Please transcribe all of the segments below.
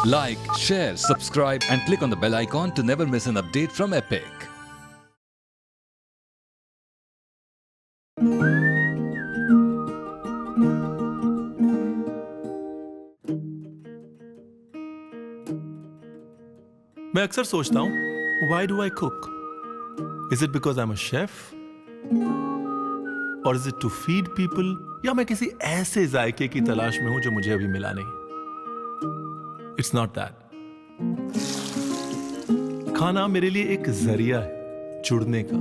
Like, share, subscribe and click on the bell icon to never miss an update from Epic. मैं अक्सर सोचता हूं, why do I cook? Is it because I'm a chef? Or is it to feed people? या मैं किसी ऐसे जायके की तलाश में हूं जो मुझे अभी मिला नहीं? It's not that. खाना मेरे लिए एक जरिया है जुड़ने का,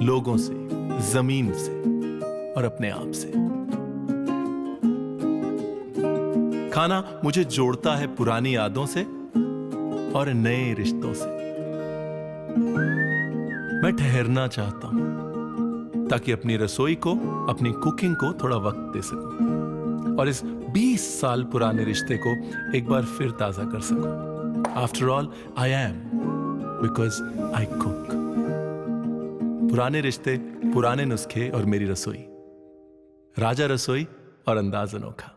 लोगों से, जमीन से और अपने आप से। खाना मुझे जोड़ता है पुरानी यादों से और नए रिश्तों से। मैं ठहरना चाहता हूं ताकि अपनी रसोई को, अपनी कुकिंग को थोड़ा वक्त दे सकूं और इस 20 साल पुराने रिश्ते को एक बार फिर ताजा कर सकूं। After all I am because I cook. पुराने रिश्ते, पुराने नुस्खे और मेरी रसोई, राजा रसोई और अंदाज अनोखा।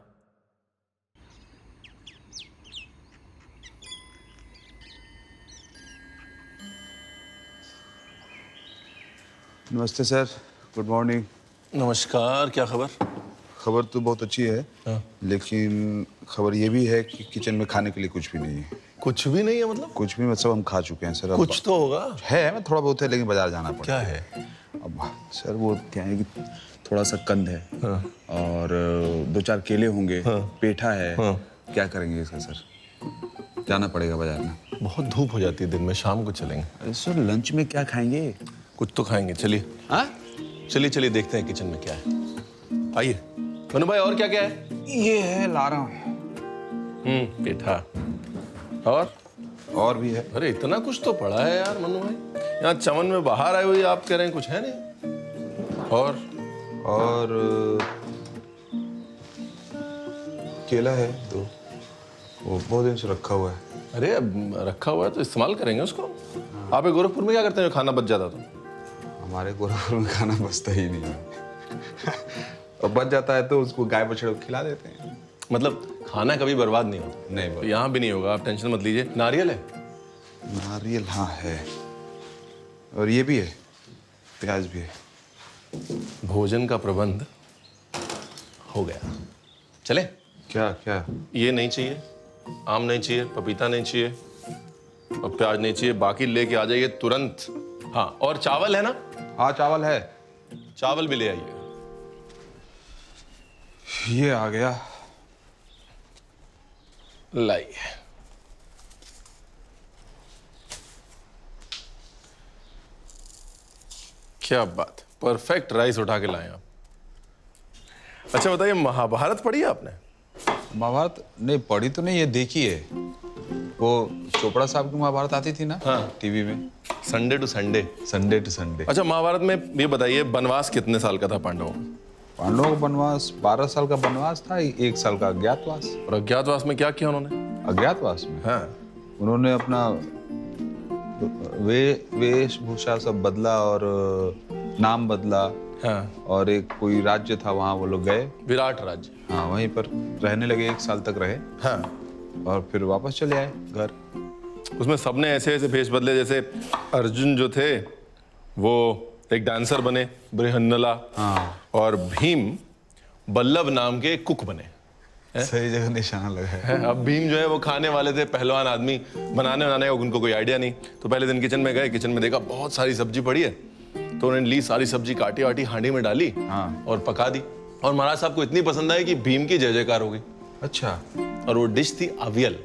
नमस्ते सर, गुड मॉर्निंग। नमस्कार, क्या खबर? खबर तो बहुत अच्छी है, लेकिन खबर ये भी है कि किचन में खाने के लिए कुछ भी नहीं है। कुछ भी नहीं है मतलब? कुछ भी मतलब हम खा चुके हैं सर। अब कुछ तो होगा। है, मैं थोड़ा बहुत है, लेकिन बाजार जाना पड़ेगा। क्या है? अब सर वो क्या है कि थोड़ा सा कंद है और 2-4 केले होंगे, पेठा है। क्या करेंगे इसका सर? जाना पड़ेगा बाजार में। बहुत धूप हो जाती है दिन में, शाम को चलेंगे। अरे सर लंच में क्या खाएंगे? कुछ तो खाएंगे, चलिए। हाँ, चलिए चलिए देखते हैं किचन में क्या है। आइए मनु भाई, और क्या क्या है? ये है, ला रहा हूँ। पेठा और भी है। अरे इतना कुछ तो पड़ा है यार मनु भाई। यहाँ चमन में बाहर आए हुए आप कह रहे हैं कुछ है नहीं। और केला है तो वो बहुत दिन से रखा हुआ है। अरे अब रखा हुआ है तो इस्तेमाल करेंगे उसको। आप गोरखपुर में क्या करते हैं खाना बच जाता तो? हमारे गोरखपुर में खाना बचता ही नहीं है। और बच जाता है तो उसको गाय बछड़े को खिला देते हैं। मतलब खाना कभी बर्बाद नहीं होता? नहीं, तो यहाँ भी नहीं होगा, आप टेंशन मत लीजिए। नारियल है? नारियल हाँ है, और ये भी है, प्याज भी है। भोजन का प्रबंध हो गया। चले? क्या क्या? ये नहीं चाहिए, आम नहीं चाहिए, पपीता नहीं चाहिए और प्याज नहीं चाहिए, बाकी लेके आ जाइए तुरंत। हाँ, और चावल है ना? हाँ चावल है। चावल भी ले आइए। ये आ गया। लाइए। क्या बात, परफेक्ट राइस उठा के लाए आप। अच्छा बताइए, महाभारत पढ़ी है आपने? महाभारत नहीं पढ़ी तो नहीं है, देखी है। वो चोपड़ा साहब की महाभारत आती थी ना, हाँ, टीवी में, Sunday to Sunday. Sunday to Sunday. अच्छा, महाभारत में ये बताइए, वनवास कितने साल का था पांडवों का? पांडवों का वनवास 12 साल का वनवास था, 1 साल का अज्ञातवास। और अज्ञातवास में क्या किया उन्होंने? अज्ञातवास में हाँ, उन्होंने अपना वेशभूषा सब बदला और नाम बदला। हाँ, और एक कोई राज्य था, वहां वो लोग गए, विराट राज्य। हाँ वहीं पर रहने लगे, 1 साल तक रहे। हाँ, और फिर वापस चले आए घर। उसमें सबने ऐसे ऐसे भेष बदले, जैसे अर्जुन जो थे वो एक डांसर बने, बृहन्नला। हाँ, और भीम बल्लभ नाम के कुक बने। सही जगह निशाना लगा है। अब भीम जो है वो खाने वाले थे, पहलवान आदमी, बनाने बनाने का उनको कोई आइडिया नहीं। तो पहले दिन किचन में गए, किचन में देखा बहुत सारी सब्जी पड़ी है, तो उन्होंने ली सारी सब्जी, काटी वाटी, हांडी में डाली। हाँ। और पका दी। और महाराज साहब को इतनी पसंद आई कि भीम की जय जयकार हो गई। अच्छा। और वो डिश थी अवियल।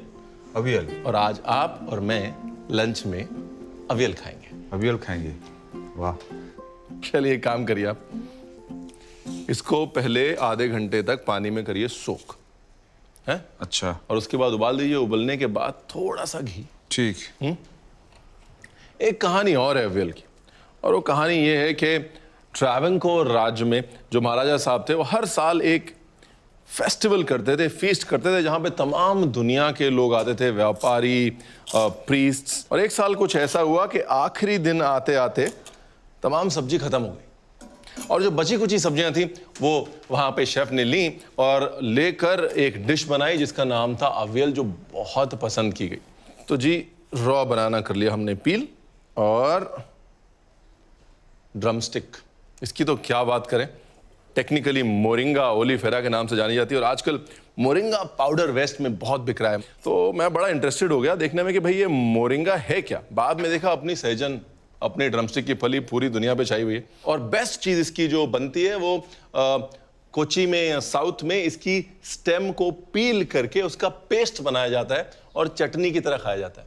अवियल? और आज आप और मैं लंच में अवियल खाएंगे। अवियल खाएंगे? वाह। चलिए एक काम करिए, आप इसको पहले आधे घंटे तक पानी में करिए सोक, है? अच्छा। और उसके बाद उबाल दीजिए। उबलने के बाद थोड़ा सा घी। ठीक। एक कहानी और है अवियल की, और वो कहानी ये है कि ट्रावंकोर राज्य में जो महाराजा साहब थे, वो हर साल एक फेस्टिवल करते थे, फीस्ट करते थे, जहां पे तमाम दुनिया के लोग आते थे, व्यापारी, प्रीस्ट्स। और एक साल कुछ ऐसा हुआ कि आखिरी दिन आते आते तमाम सब्जी खत्म हो गई। और जो बची कुची सब्जियां थी वो वहां पे शेफ ने ली और लेकर एक डिश बनाई जिसका नाम था अवियल, जो बहुत पसंद की गई। तो जी रॉ बनाना कर लिया हमने पील, और ड्रमस्टिक, इसकी तो क्या बात करें, टेक्निकली मोरिंगा ओलिफेरा के नाम से जानी जाती है और आजकल मोरिंगा पाउडर वेस्ट में बहुत बिक रहा है। तो मैं बड़ा इंटरेस्टेड हो गया देखने में कि भाई ये मोरिंगा है क्या। बाद में देखा अपनी सहजन, अपने ड्रमस्टिक की फली पूरी दुनिया पे छाई हुई है। और बेस्ट चीज इसकी जो बनती है वो कोची में या साउथ में इसकी स्टेम को पील करके उसका पेस्ट बनाया जाता है और चटनी की तरह खाया जाता है।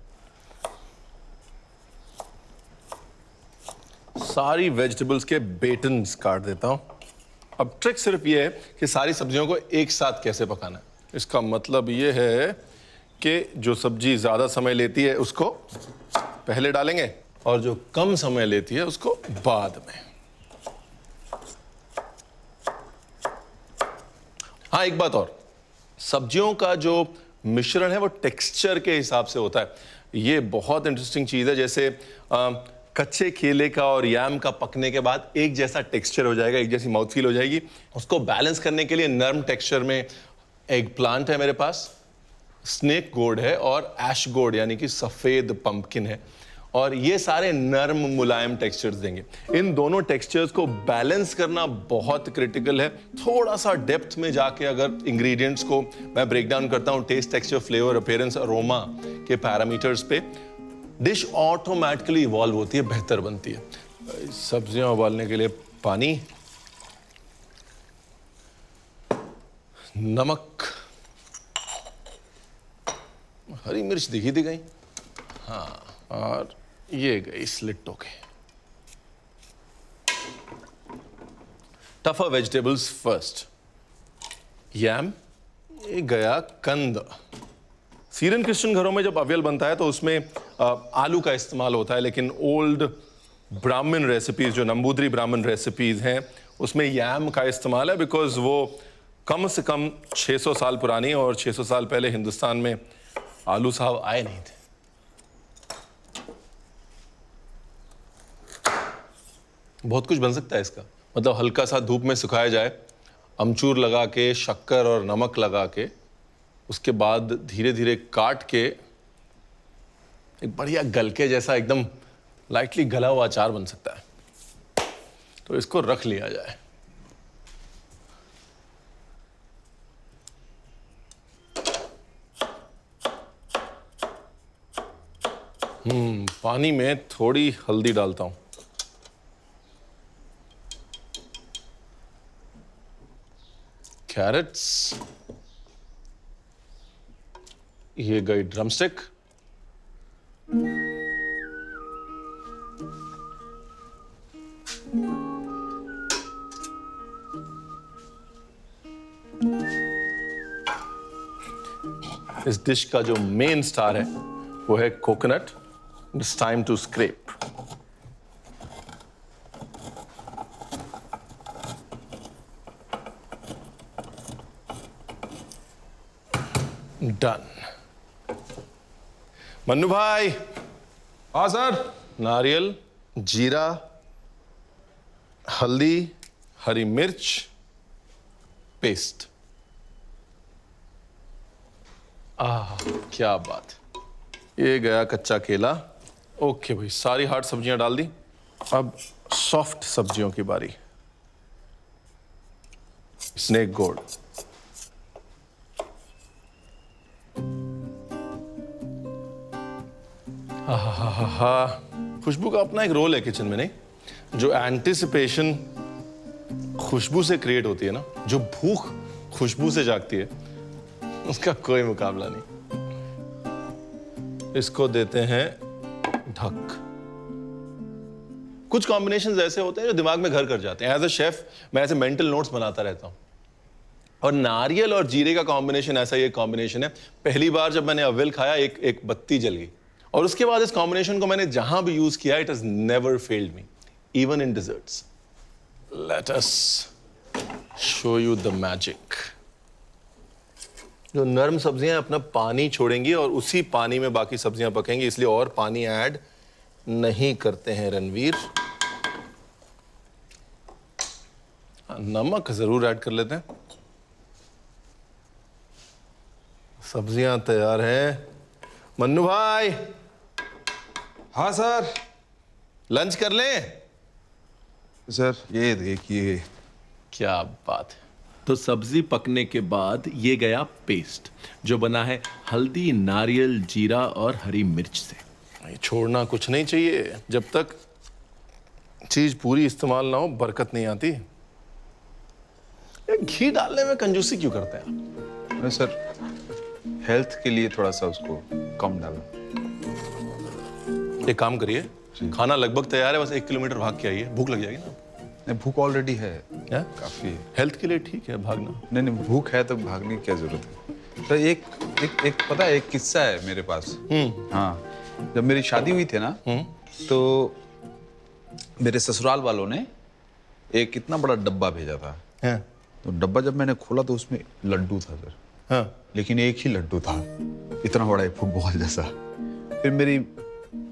सारी वेजिटेबल्स के बेटन्स काट देता हूं। अब ट्रिक सिर्फ ये है कि सारी सब्जियों को एक साथ कैसे पकाना है। इसका मतलब ये है कि जो सब्जी ज्यादा समय लेती है उसको पहले डालेंगे और जो कम समय लेती है उसको बाद में। हाँ, एक बात और, सब्जियों का जो मिश्रण है वो टेक्सचर के हिसाब से होता है। ये बहुत इंटरेस्टिंग चीज है। जैसे कच्चे केले का और याम का पकने के बाद एक जैसा टेक्सचर हो जाएगा, एक जैसी माउथ फील हो जाएगी। उसको बैलेंस करने के लिए नर्म टेक्सचर में एग प्लांट है मेरे पास, स्नेक गोर्ड है और ऐश गोर्ड यानी कि सफेद पंपकिन है, और ये सारे नर्म मुलायम टेक्सचर्स देंगे। इन दोनों टेक्सचर्स को बैलेंस करना बहुत क्रिटिकल है। थोड़ा सा डेप्थ में जाके अगर इंग्रेडिएंट्स को मैं ब्रेक डाउन करता हूँ taste, texture, flavour, appearance, aroma के पैरामीटर्स पे, डिश ऑटोमेटिकली इवॉल्व होती है, बेहतर बनती है। सब्जियां उबालने के लिए पानी, नमक, हरी मिर्च दिखी थी कहीं, हाँ, और ये गई स्लिट होके। Tougher vegetables first. यैम, ये गया कंद। सीरियन क्रिश्चियन घरों में जब अवियल बनता है तो उसमें आलू का इस्तेमाल होता है, लेकिन ओल्ड ब्राह्मण रेसिपीज, जो नंबूदरी ब्राह्मण रेसिपीज हैं, उसमें यैम का इस्तेमाल है, बिकॉज वो कम से कम 600 साल पुरानी, और 600 साल पहले हिंदुस्तान में आलू साहब आए नहीं थे। बहुत कुछ बन सकता है इसका, मतलब हल्का सा धूप में सुखाया जाए, अमचूर लगा के, शक्कर और नमक लगा के, उसके बाद धीरे धीरे काट के एक बढ़िया गलके जैसा एकदम लाइटली गला हुआ अचार बन सकता है। तो इसको रख लिया जाए। पानी में थोड़ी हल्दी डालता हूं। कैरेट्स, ये गई ड्रमस्टिक, इस डिश का जो मेन स्टार है वो है coconut. It's time to scrap. Done. Mannu भाई। हाँ सर। नारियल, जीरा, हल्दी, हरी मिर्च, पेस्ट। आह, क्या बात। ये गया कच्चा केला। ओके भाई, सारी हार्ड सब्जियां डाल दी। अब सॉफ्ट सब्जियों की बारी। स्नेक गोर्ड, खुशबू का अपना एक रोल है किचन में, नहीं? जो एंटिसिपेशन खुशबू से क्रिएट होती है ना, जो भूख खुशबू से जागती है, उसका कोई मुकाबला नहीं। इसको देते हैं ढक। कुछ कॉम्बिनेशंस ऐसे होते हैं जो दिमाग में घर कर जाते हैं। एज अ शेफ मैं ऐसे मेंटल नोट्स बनाता रहता हूं, और नारियल और जीरे का कॉम्बिनेशन ऐसा ही एक कॉम्बिनेशन है। पहली बार जब मैंने अवियल खाया, एक बत्ती जल गई, और उसके बाद इस कॉम्बिनेशन को मैंने जहां भी यूज किया, it has never failed me, even in desserts. Let us show you the magic. जो नर्म सब्जियां अपना पानी छोड़ेंगी और उसी पानी में बाकी सब्जियां पकेंगी, इसलिए और पानी ऐड नहीं करते हैं रणवीर। नमक जरूर ऐड कर लेते हैं। सब्जियां तैयार हैं। मन्नू भाई, हाँ सर। लंच कर लें? सर ये देखिए। क्या बात है। तो सब्जी पकने के बाद ये गया पेस्ट जो बना है हल्दी, नारियल, जीरा और हरी मिर्च से। ये छोड़ना कुछ नहीं चाहिए। जब तक चीज पूरी इस्तेमाल ना हो बरकत नहीं आती। ये घी डालने में कंजूसी क्यों करते हैं आप? मैं सर हेल्थ के लिए थोड़ा सा उसको कम डाला। एक काम करिए, खाना लगभग तैयार है, बस 1 किलोमीटर भाग के आइए, भूख लग जाएगी ना। नहीं, भूख ऑलरेडी है। क्या? काफी है। हेल्थ के लिए ठीक है भागना। नहीं नहीं, भूख है तो भागने की क्या जरूरत है। तो एक पता है, एक किस्सा है मेरे पास। हाँ, जब मेरी शादी हुई थी ना, तो मेरे ससुराल वालों ने एक इतना बड़ा डब्बा भेजा था। हाँ। तो डब्बा जब मैंने खोला तो उसमें लड्डू था सर। हाँ। लेकिन एक ही लड्डू था, इतना बड़ा, एक फुटबॉल जैसा। फिर मेरी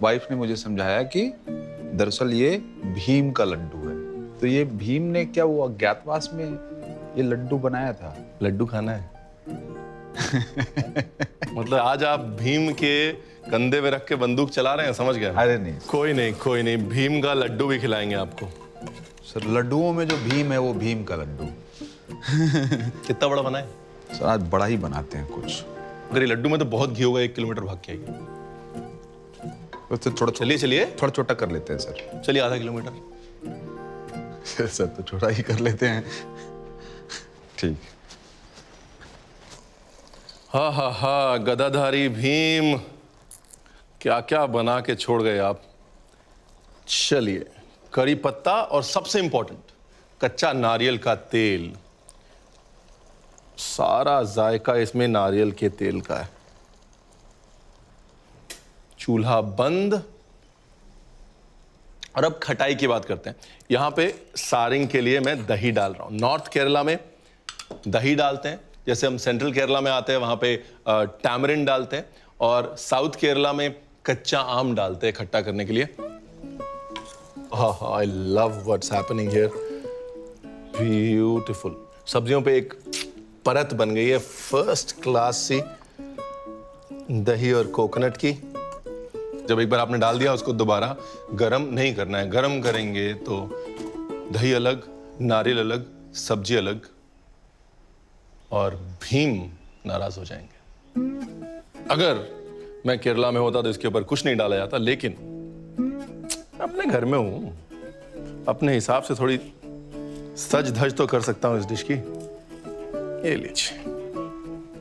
वाइफ ने मुझे समझाया कि दरअसल ये भीम का लड्डू है। तो ये भीम ने क्या वो अज्ञातवास में ये लड्डू बनाया था। लड्डू खाना है? मतलब आज आप भीम के कंधे पे रख के बंदूक चला रहे हैं, समझ गया? अरे नहीं कोई नहीं, भीम का लड्डू भी खिलाएंगे आपको। सर, लड्डुओं में जो भीम है वो भीम का लड्डू। कितना बड़ा बना है? सर आज बड़ा ही बनाते हैं कुछ। अगर ये लड्डू में तो बहुत घी होगा, 1 किलोमीटर भाग के आइए। तो थोड़ा चलिए थोड़ा छोटा कर लेते हैं सर। चलिए, आधा किलोमीटर। सर तो छोटा ही कर लेते हैं। ठीक। हा, गदाधारी भीम, क्या क्या बना के छोड़ गए आप। चलिए, करी पत्ता और सबसे इंपॉर्टेंट कच्चा नारियल का तेल। सारा जायका इसमें नारियल के तेल का है। चूल्हा बंद। और अब खटाई की बात करते हैं। यहां पे सारिंग के लिए मैं दही डाल रहा हूं। नॉर्थ केरला में दही डालते हैं, जैसे हम सेंट्रल केरला में आते हैं वहां पे टैमरिंड डालते हैं, और साउथ केरला में कच्चा आम डालते हैं खट्टा करने के लिए। I love what's happening here. Beautiful. सब्जियों पे एक परत बन गई है फर्स्ट क्लास सी दही और कोकोनट की। जब एक बार आपने डाल दिया उसको दोबारा गरम नहीं करना है। गरम करेंगे तो दही अलग, नारियल अलग, सब्जी अलग, और भीम नाराज हो जाएंगे। अगर मैं केरला में होता तो इसके ऊपर कुछ नहीं डाला जाता, लेकिन अपने घर में हूं, अपने हिसाब से थोड़ी सज धज तो कर सकता हूं इस डिश की। ये लीजिए,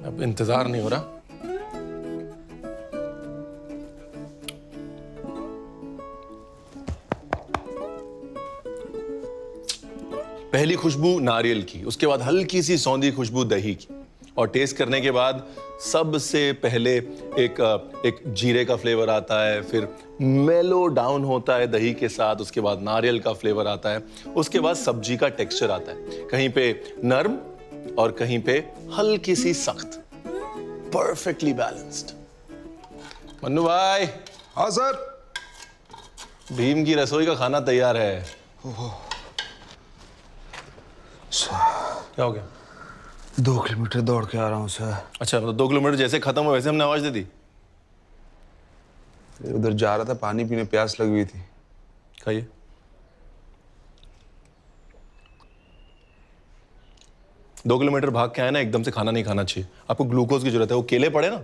अब इंतजार नहीं हो रहा। पहली खुशबू नारियल की, उसके बाद हल्की सी सौंधी खुशबू दही की, और टेस्ट करने के बाद सबसे पहले एक जीरे का फ्लेवर आता है, फिर मेलो डाउन होता है दही के साथ, उसके बाद नारियल का फ्लेवर आता है, उसके बाद सब्जी का टेक्सचर आता है, कहीं पे नर्म और कहीं पे हल्की सी सख्त, परफेक्टली बैलेंस्ड। मन्नू भाई। हाँ सर। भीम की रसोई का खाना तैयार है। क्या हो गया? 2 किलोमीटर दौड़ के आ रहा हूँ सर। अच्छा, मतलब 2 किलोमीटर जैसे खत्म हो वैसे हमने आवाज दे दी? उधर जा रहा था, पानी पीने, प्यास लगी हुई थी। खाइए। दो किलोमीटर भाग के आए ना, एकदम से खाना नहीं खाना चाहिए। आपको ग्लूकोज की जरूरत है। वो केले पड़े ना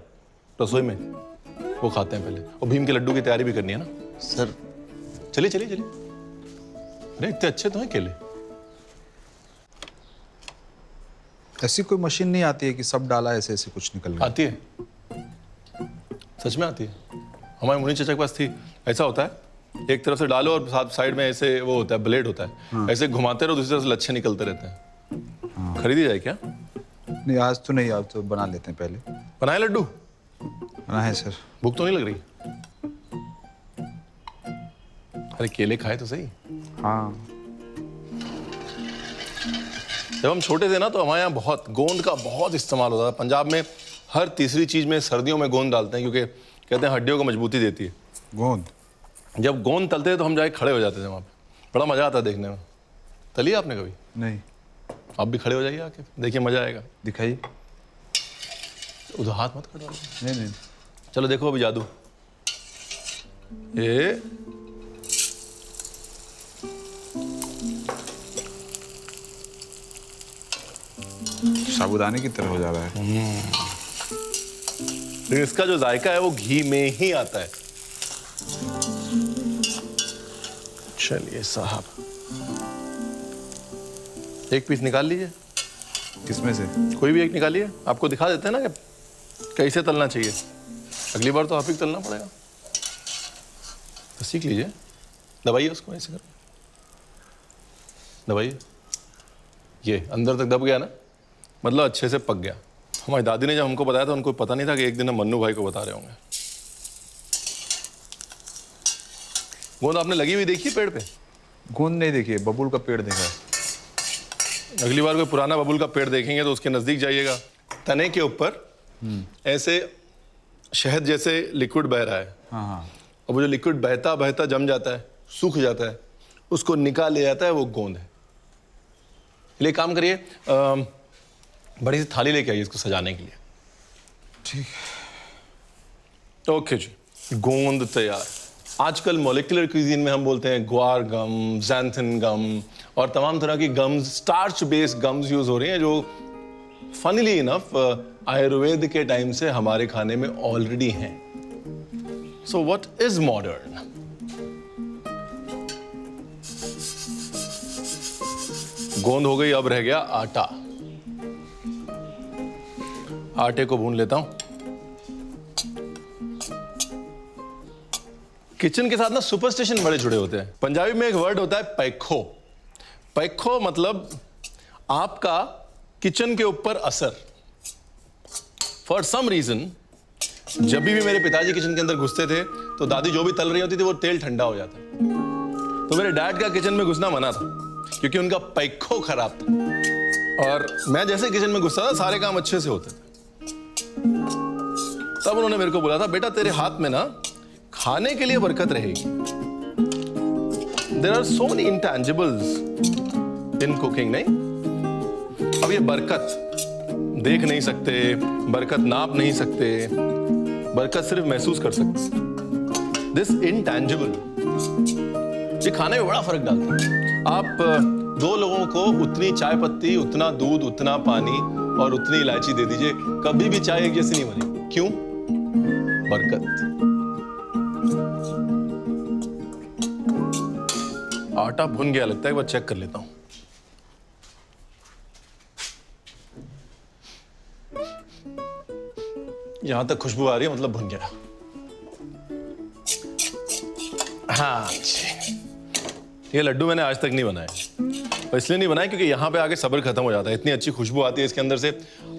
रसोई में, वो खाते हैं पहले। और भीम के लड्डू की तैयारी भी करनी है ना सर। चलिए चलिए चलिए। अरे इतने अच्छे तो हैं केले। ऐसी कोई मशीन नहीं आती है कि सब डाला ऐसे ऐसे कुछ निकल गया? आती है, सच में आती है। हमारे मुनि चचा के पास थी। ऐसा होता है, एक तरफ से डालो और साथ साइड में ऐसे वो होता है, ब्लेड होता है। हाँ। ऐसे घुमाते रहो, दूसरी तरफ से लच्छे निकलते रहते हैं। हाँ। खरीदी जाए क्या? नहीं आज तो नहीं, आज तो बना लेते हैं। पहले बनाए लड्डू? बनाए सर। भूख तो नहीं लग रही? अरे केले खाए तो सही। हाँ। जब हम छोटे थे ना तो हमारे यहाँ बहुत गोंद का बहुत इस्तेमाल होता था। पंजाब में हर तीसरी चीज में सर्दियों में गोंद डालते हैं, क्योंकि कहते हैं हड्डियों को मजबूती देती है गोंद। जब गोंद तलते थे तो हम जाके खड़े हो जाते थे वहाँ पे। बड़ा मजा आता देखने में। तली आपने कभी? नहीं। आप भी खड़े हो जाइए आके, देखिए मजा आएगा। दिखाइए। उधर हाथ मत करो। नहीं नहीं, चलो देखो अभी जादू। ये साबूदाने की तरह हो जा रहा है। लेकिन इसका जो जायका है वो घी में ही आता है। चलिए साहब, एक पीस निकाल लीजिए, किसमें से? कोई भी एक निकालिए। आपको दिखा देते हैं ना कि कैसे तलना चाहिए। अगली बार तो आप ही तलना पड़ेगा, तो सीख लीजिए। दबाइए उसको, ऐसे करो, दबाइए। ये अंदर तक दब गया ना, मतलब अच्छे से पक गया। हमारी दादी ने जब हमको बताया था, उनको पता नहीं था कि एक दिन हम मन्नू भाई को बता रहे होंगे। गोंद आपने लगी हुई देखी पेड़ पे? गोंद नहीं देखिए, बबूल का पेड़ देखा है। अगली बार कोई पुराना बबूल का पेड़ देखेंगे तो उसके नजदीक जाइएगा। तने के ऊपर ऐसे शहद जैसे लिक्विड बह रहा है। हाँ हाँ। और वो जो लिक्विड बहता बहता जम जाता है, सूख जाता है, उसको निकाल लिया जाता है, वो गोंद है। ले काम करिए, बड़ी सी थाली लेके आइए इसको सजाने के लिए। ठीक। ओके जी, गोंद तैयार। आजकल मॉलिक्यूलर क्यूजीन में हम बोलते हैं ग्वार गम, ज़ैंथिन गम और तमाम तरह की gums, starch based gums use हो रही हैं, जो फनीली इनफ आयुर्वेद के टाइम से हमारे खाने में ऑलरेडी हैं। So what is modern? गोंद हो गई, अब रह गया आटा। आटे को भून लेता हूं। किचन के साथ ना सुपरस्टिशन बड़े जुड़े होते हैं। पंजाबी में एक वर्ड होता है पैखो। पैखो मतलब आपका किचन के ऊपर असर। फॉर सम रीजन जब भी मेरे पिताजी किचन के अंदर घुसते थे तो दादी जो भी तल रही होती थी वो तेल ठंडा हो जाता। तो मेरे डैड का किचन में घुसना मना था क्योंकि उनका पैखो खराब था। और मैं जैसे किचन में घुसता था सारे काम अच्छे से होते थे। तब उन्होंने मेरे को बोला था, बेटा तेरे हाथ में ना खाने के लिए बरकत रहेगी। There are so many intangibles in cooking. नहीं, अब ये बरकत देख नहीं सकते, बरकत नाप नहीं सकते, बरकत सिर्फ महसूस कर सकते। दिस इंटैंजिबल, ये खाने में बड़ा फर्क डालता है। आप दो लोगों को उतनी चाय पत्ती, उतना दूध, उतना पानी और उतनी इलायची दे दीजिए, कभी भी चाय एक जैसी नहीं बनेगी। क्यों? बरकत। आटा भुन गया लगता है, एक बार चेक कर लेता हूं। यहां तक खुशबू आ रही है, मतलब भुन गया। हाँ जी, ये लड्डू मैंने आज तक नहीं बनाए। और इसलिए नहीं बनाए क्योंकि यहां पे आके सब्र खत्म हो जाता है। इतनी अच्छी खुशबू आती है इसके अंदर से।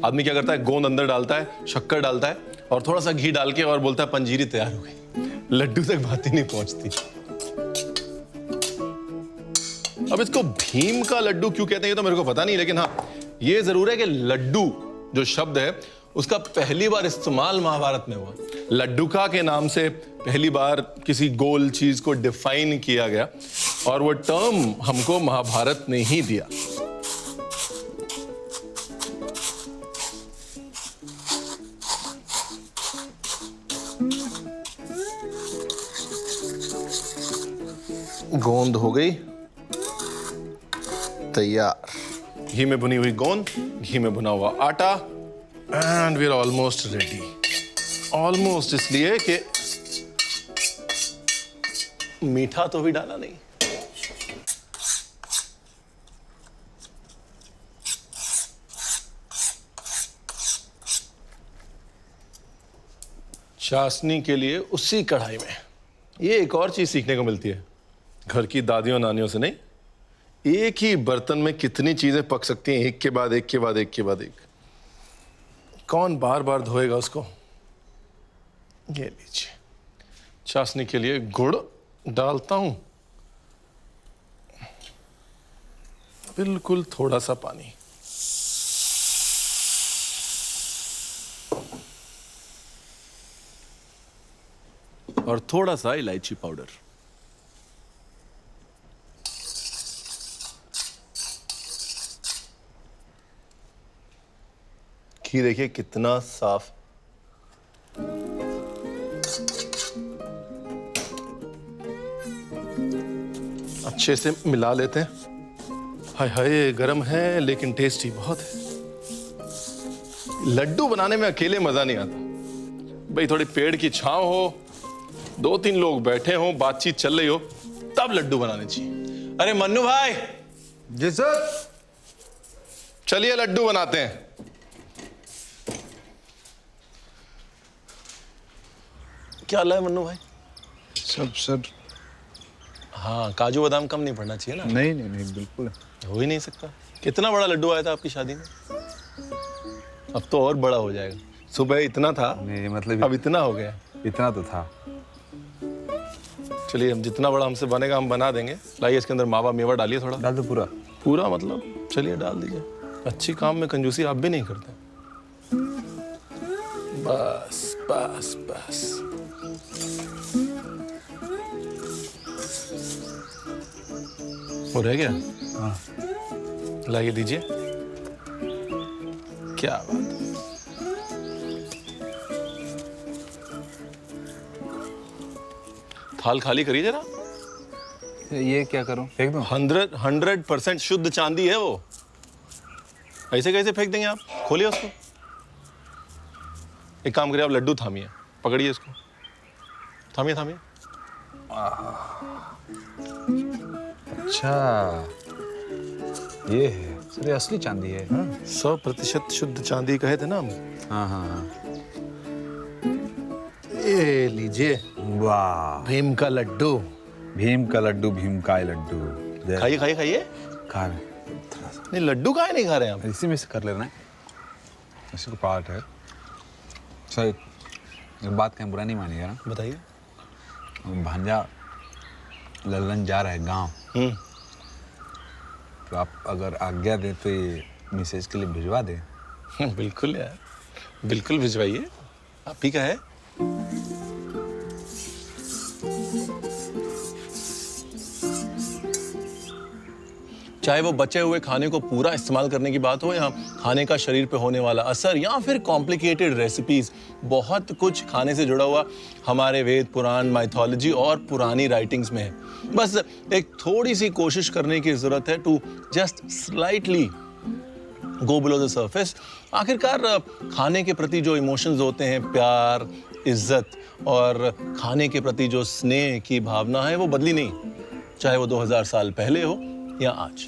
आदमी क्या करता है, गोंद अंदर डालता है, शक्कर डालता है और थोड़ा सा घी डाल के और बोलता है पंजीरी तैयार हो गई। लड्डू तक बात ही नहीं पहुंचती। अब इसको भीम का लड्डू क्यों कहते हैं ये तो मेरे को पता नहीं, लेकिन हाँ ये जरूर है कि लड्डू जो शब्द है उसका पहली बार इस्तेमाल महाभारत में हुआ। लड्डूका के नाम से पहली बार किसी गोल चीज को डिफाइन किया गया और वो टर्म हमको महाभारत ने ही दिया। गोंद हो गई तैयार। घी में भुनी हुई गोंद, घी में भुना हुआ आटा, and we are almost ready. Almost इसलिए कि मीठा तो भी डाला नहीं। चाशनी के लिए उसी कढ़ाई में। ये एक और चीज सीखने को मिलती है घर की दादियों नानियों से। नहीं, एक ही बर्तन में कितनी चीजें पक सकती हैं, एक के बाद एक के बाद एक के बाद एक। कौन बार बार धोएगा उसको। ये लीजिए, चाशनी के लिए गुड़ डालता हूं, बिल्कुल थोड़ा सा पानी। और थोड़ा सा इलायची पाउडर। घी देखिए कितना साफ। अच्छे से मिला लेते हैं। हाय हाय, गरम है लेकिन टेस्टी बहुत है। लड्डू बनाने में अकेले मजा नहीं आता भाई, थोड़ी पेड़ की छांव हो, 2-3 लोग बैठे हो, बातचीत चल रही हो, तब लड्डू बनाने चाहिए। अरे मन्नू भाई। जी सर। चलिए लड्डू बनाते हैं। क्या हाल है मन्नू भाई? सब सर। हाँ, काजू बादाम कम नहीं पड़ना चाहिए ना। नहीं नहीं नहीं, बिल्कुल हो ही नहीं सकता। कितना बड़ा लड्डू आया था आपकी शादी में? अब तो और बड़ा हो जाएगा। सुबह इतना था, नहीं मतलब अब इतना हो गया। इतना तो था। चलिए, हम जितना बड़ा हमसे बनेगा हम बना देंगे। लाइए इसके अंदर मावा मेवा डालिए थोड़ा। डाल दो पूरा। पूरा मतलब? चलिए डाल दीजिए। अच्छी काम में कंजूसी आप भी नहीं करते। बस बस बस। वो रह गया? हाँ। लाइए दीजिए। क्या बात है। थाल खाली करिए जरा। ये क्या करूं? फेंक दूं? 100% शुद्ध चांदी है वो। ऐसे कैसे फेंक देंगे आप? खोलिए उसको। एक काम करिए, आप लड्डू थामिए, पकड़िए इसको। थामिए थामिए। अच्छा, ये है सर, ये असली चांदी है। 100% शुद्ध चांदी कहे थे ना हम। हाँ हाँ हाँ। ये लीजिए, वाह, भीम का लड्डू। भीम का लड्डू, भीम का लड्डू। खाइए खाइए खाइए। खा रहे थोड़ा सा। नहीं, लड्डू काहे नहीं खा रहे हैं आप? इसी में से कर लेना है, इसी को पार्ट है। सर एक बात कहीं बुरा नहीं मानिएगा ना। बताइए। भांजा लल्लन जा रहा है गांव, तो आप अगर आज्ञा दें तो ये मैसेज के लिए भिजवा दें। बिल्कुल यार, बिल्कुल भिजवाइए। आप ही का है। चाहे वो बचे हुए खाने को पूरा इस्तेमाल करने की बात हो या खाने का शरीर पे होने वाला असर या फिर कॉम्प्लिकेटेड रेसिपीज, बहुत कुछ खाने से जुड़ा हुआ हमारे वेद, पुराण, माइथोलॉजी और पुरानी राइटिंग्स में है। बस एक थोड़ी सी कोशिश करने की जरूरत है to just slightly go below the surface. आखिरकार खाने के प्रति जो इमोशंस होते हैं, प्यार, इज्जत और खाने के प्रति जो स्नेह की भावना है, वो बदली नहीं, चाहे वो 2000 साल पहले हो या आज।